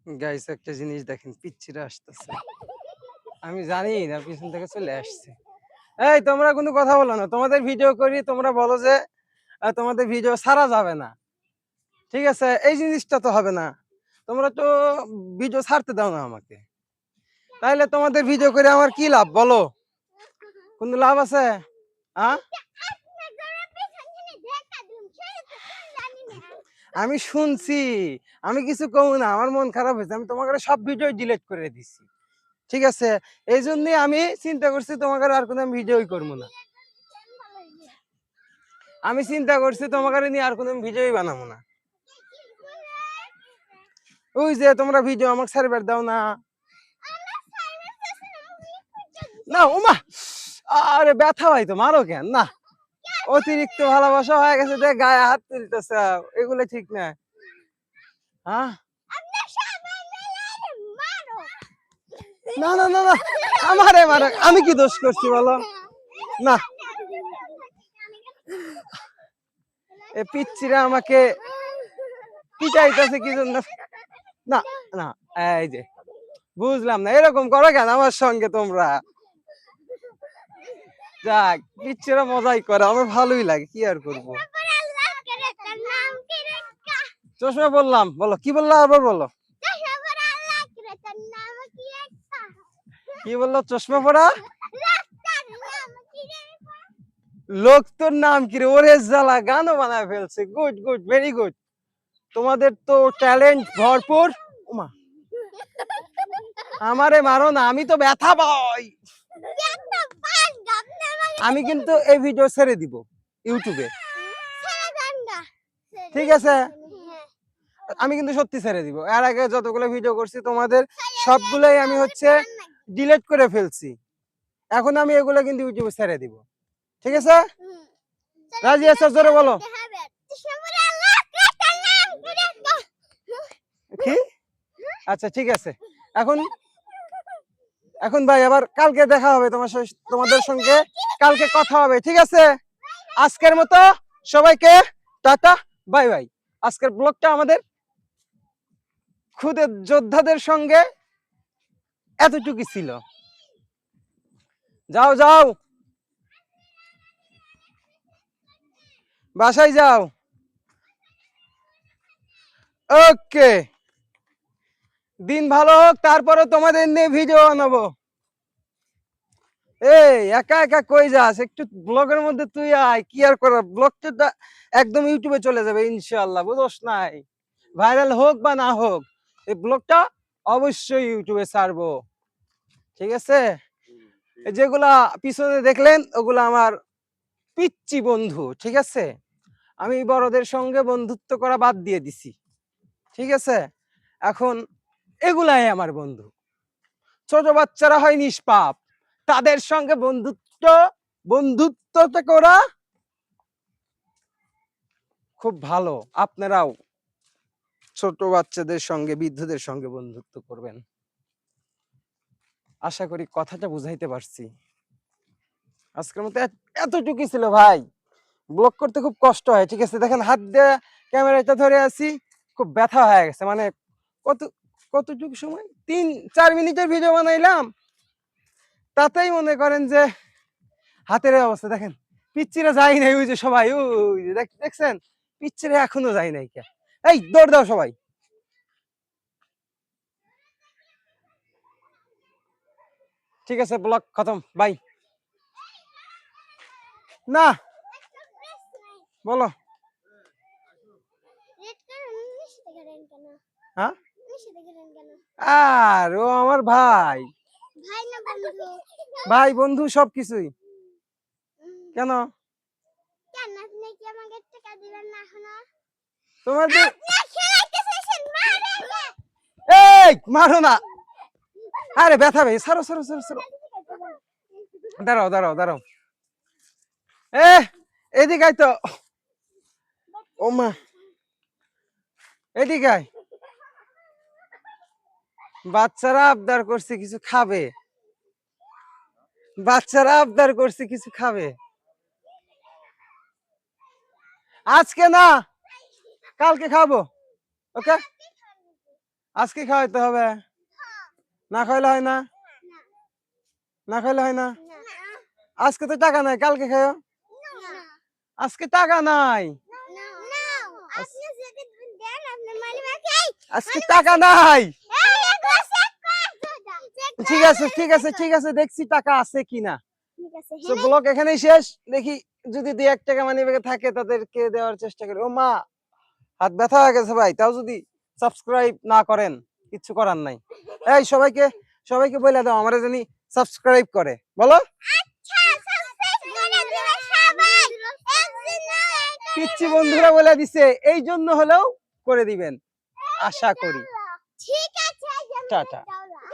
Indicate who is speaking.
Speaker 1: Guys একটা জিনিস দেখেন, পিচ্ছিরা আসতেছে। আমি জানি না পিছন থেকে চলে আসছে। এই তোমরা কোনো কথা বলো না, তোমাদের ভিডিও করি, তোমরা বলো যে তোমাদের ভিডিও ছাড়া যাবে না। ঠিক আছে, এই জিনিসটা তো হবে না। তোমরা তো ভিডিও ছাড়তে দাও না আমাকে, তাইলে তোমাদের ভিডিও করে আমার কি লাভ বলো? কোনো লাভ আছে? হ্যাঁ, আমি শুনছি, আমি কিছু কমু না, আমার মন খারাপ হয়েছে, আমি তোমাকে সব ভিডিও ডিলিট করে দিছি। ঠিক আছে, এই জন্যই আমি চিন্তা করছি তোমাকে আর কোনো ভিডিওই করবো না। আমি চিন্তা করছি তোমাকে নিয়ে আর কোনো ভিডিওই বানাবো না। ওই যে তোমরা ভিডিও আমাকে সার্ভার দাও না। না ওমা, আরে ব্যথা ভাই তো মারো কেন? না, অতিরিক্ত ভালোবাসা হয়ে গেছে, দেখ গায়ে হাত তুলতেছে, এগুলো ঠিক না। হ্যাঁ, না না না না, আমারে মারো, আমি কি দোষ করছি বলো? না, এ পিচ্ছিরা আমাকে পিটাইতেছে কি জন্য? না না, এই যে বুঝলাম না, এরকম করো কেন আমার সঙ্গে তোমরা? যাক, পিচ্ছিরা মজাই করে, আমার ভালোই লাগে, কি আর করবো। চশমা বললাম, বলো কি বললো, আবার বলো। কি বললো? চশমা পড়া লোক তোর নাম কি রে? ওরে জ্বালা, গানও বানায় ফেলছে। Good good, very good. তোমাদের তো ট্যালেন্ট ভরপুর। ওমা, আমারে মারো না, আমি তো ব্যথা পাই। আমি কিন্তু এই ভিডিও ছেড়ে দিব ইউটিউবে, ঠিক আছে? আমি কিন্তু সত্যি ছেড়ে দিব। এর আগে যতগুলো ভিডিও করছি তোমাদের সবগুলোই আমি ডিলিট করে ফেলছি। এখন আমি এগুলো কিন্তু ইউটিউবে ছেড়ে দিব, ঠিক আছে? রাজি আছো? জোরে বলো। কি? আচ্ছা ঠিক আছে। এখন এখন ভাই আবার কালকে দেখা হবে তোমাদের সঙ্গে, কালকে কথা হবে, ঠিক আছে? আজকের মতো সবাইকে টাটা, বাই বাই। আজকের ব্লগটা আমাদের খুদের যোদ্ধাদের সঙ্গে এতটুকু ছিল। যাও যাও, বাসায় যাও। ওকে, দিন ভালো হোক, তারপরে তোমাদের নিয়ে ভিডিও বানাবো। এই একা একা কই যাস? একটু ব্লগের মধ্যে তুই আয়, কি আর করার, ব্লগটা একদম ইউটিউবে চলে যাবে ইনশাআল্লাহ, বুঝোস নাই? ভাইরাল হোক বা না হোক, এই ব্লগটা অবশ্যই ইউটিউবে ছাড়বো, ঠিক আছে? যেগুলা পিছনে দেখলেন ওগুলা আমার পিচ্চি বন্ধু, ঠিক আছে? আমি বড়দের সঙ্গে বন্ধুত্ব করা বাদ দিয়ে দিছি, ঠিক আছে? এখন এগুলাই আমার বন্ধু। ছোট বাচ্চারা হয় নিষ্পাপ, তাদের সঙ্গে বন্ধুত্বটা করা খুব ভালো। আপনারাও ছোট বাচ্চাদের সঙ্গে, বৃদ্ধদের সঙ্গে বন্ধুত্ব করবেন। আশা করি কথাটা বুঝাইতে পারছি। আজকের মতো এতটুকুই ছিল ভাই। ব্লগ করতে খুব কষ্ট হয়, ঠিক আছে? দেখেন হাত দিয়ে ক্যামেরাটা ধরে আছি, খুব ব্যথা হয়ে গেছে। মানে কত কতটুকু সময়, 3-4 মিনিটের ভিডিও বানাইলাম, তাতেই মনে করেন যে হাতের অবস্থা দেখেন। পিচ্চিরা যাই নাই, ওই যে সবাই ওই যে দেখছেন, পিচ্চিরা এখনো যাই নাই। কে এই দৌড় দাও সবাই। ঠিক আছে, ব্লগ খতম, বাই। না, বলো। হ্যাঁ, আর ও আমার ভাই, ভাই বন্ধু সবকিছুই। কেন তোমার এই মারো না, আরে ব্যথা ভাই, সারো সারো সারো সারো। দাঁড়াও দাঁড়াও দাঁড়াও, এ এদিকে আয় তো। ও মা, এদিকে আয়। বাচ্চারা আবদার করছে কিছু খাবে, বাচ্চারা আবদার করছে কিছু খাবে। আজকে না, কালকে খাবো, ওকে? আজকে খাওয়াইতে হবে, না খাইলে হয় না, না খাইলে হয় না। আজকে তো টাকা নাই, কালকে খাও। আজকে টাকা নাই, আজকে টাকা নাই। ঠিক আছে ঠিক আছে ঠিক আছে, দেখছি টাকা আছে কিনা। তো ব্লগ এখানেই শেষ। দেখি যদি 2-1 টাকা মানি ব্যাগে থাকে তাদেরকে দেওয়ার চেষ্টা করি। ও মা, হাত ব্যথা হয়ে গেছে ভাই, তাও যদি সাবস্ক্রাইব না করেন কিছু করার নাই। এই সবাইকে সবাইকে বলে দাও আমারে জানি সাবস্ক্রাইব করে, বলো। পিচ্ছি বন্ধুরা বলে দিছে, এই জন্য হলেও করে দিবেন আশা করি।
Speaker 2: ঠিক আছে,
Speaker 1: টাটা।